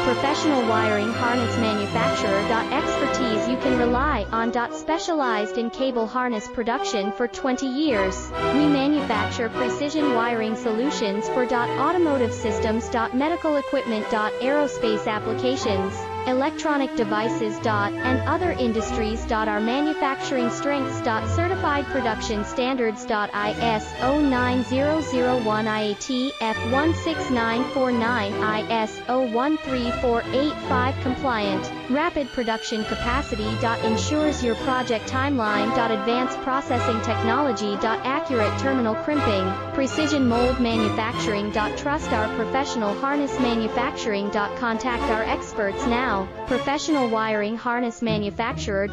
Professional wiring harness manufacturer. Expertise you can rely on. Specialized in cable harness production for 20 years. We manufacture precision wiring solutions for automotive systems, medical equipment, aerospace applications, electronic devices, and other industries. Our manufacturing strengths. Certified production standards. ISO 9001 IATF 16949 ISO 13485 compliant. Rapid production capacity. Ensures your project timeline. Advanced processing technology. Accurate terminal crimping. Precision mold manufacturing. Trust our professional harness manufacturing. Contact our experts now. Professional wiring harness manufacturer.